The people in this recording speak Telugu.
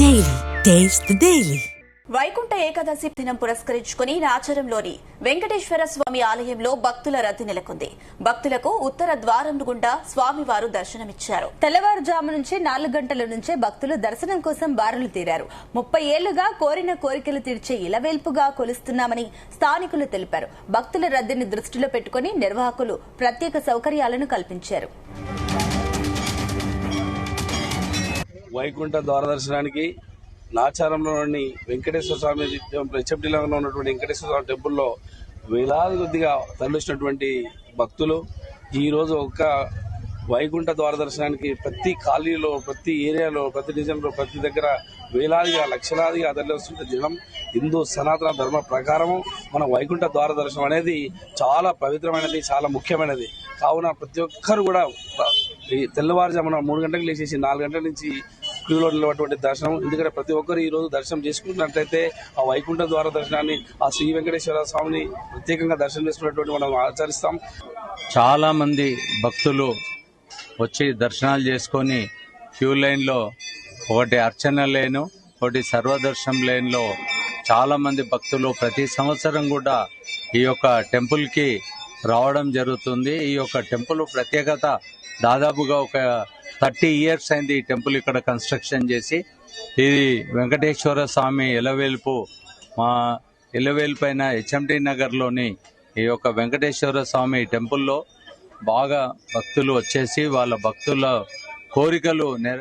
Daily taste the daily. Vaikuntha Ekadashi దినం పురస్కరించుకుని నాచారంలోని వెంకటేశ్వర స్వామి ఆలయంలో భక్తుల రద్దీ నెలకొంది. భక్తులకు ఉత్తర ద్వారం గుండా స్వామివారు దర్శనమిచ్చారు. తెల్లవారుజాము నుంచి 4 గంటల నుంచే భక్తులు దర్శనం కోసం బారులు తీరారు. 30 ఏళ్లుగా కోరిన కోరికలు తీర్చే ఇలవేల్పుగా కొలుస్తున్నామని స్థానికులు తెలిపారు. భక్తుల రద్దీని దృష్టిలో పెట్టుకుని నిర్వాహకులు ప్రత్యేక సౌకర్యాలను కల్పించారు. వైకుంఠ ద్వార దర్శనానికి నాచారంలోని వెంకటేశ్వర స్వామి హెచ్ఎండిలో ఉన్నటువంటి వెంకటేశ్వర స్వామి టెంపుల్లో వేలాది కొద్దిగా తరలిస్తున్నటువంటి భక్తులు ఈరోజు ఒక్క వైకుంఠ ద్వార దర్శనానికి ప్రతి కాలనీలో, ప్రతి ఏరియాలో, ప్రతి డివిజన్లో, ప్రతి దగ్గర వేలాదిగా లక్షలాదిగా తరలిస్తున్న జనం. హిందూ సనాతన ధర్మ ప్రకారము మన వైకుంఠ ద్వార దర్శనం అనేది చాలా పవిత్రమైనది, చాలా ముఖ్యమైనది. కావున ప్రతి ఒక్కరు కూడా తెల్లవారుజామున 3 గంటలకు లేచేసి 4 గంటల నుంచి క్యూలో నిలబడినటువంటి దర్శనం. ఎందుకంటే ప్రతి ఒక్కరు ఈ రోజు దర్శనం చేసుకున్నట్లయితే ఆ వైకుంఠ ద్వార దర్శనాన్ని, ఆ శ్రీ వెంకటేశ్వర స్వామిని ప్రత్యేకంగా దర్శనం చేసుకున్నటువంటి మనం ఆచరిస్తాం. చాలా మంది భక్తులు వచ్చి దర్శనాలు చేసుకొని క్యూ లైన్లో, ఒకటి అర్చన లైను, ఒకటి సర్వదర్శనం లైన్లో చాలా మంది భక్తులు ప్రతి సంవత్సరం కూడా ఈ యొక్క టెంపుల్కి రావడం జరుగుతుంది. ఈ యొక్క టెంపుల్ ప్రత్యేకత దాదాపుగా ఒక 30 ఇయర్స్ అయింది ఈ టెంపుల్ ఇక్కడ కన్స్ట్రక్షన్ చేసి. ఇది వెంకటేశ్వర స్వామి ఇలవేల్పు, మా ఇలవేల్పు అయిన హెచ్ఎండి నగర్లోని ఈ యొక్క వెంకటేశ్వర స్వామి టెంపుల్లో బాగా భక్తులు వచ్చేసి వాళ్ళ భక్తుల కోరికలు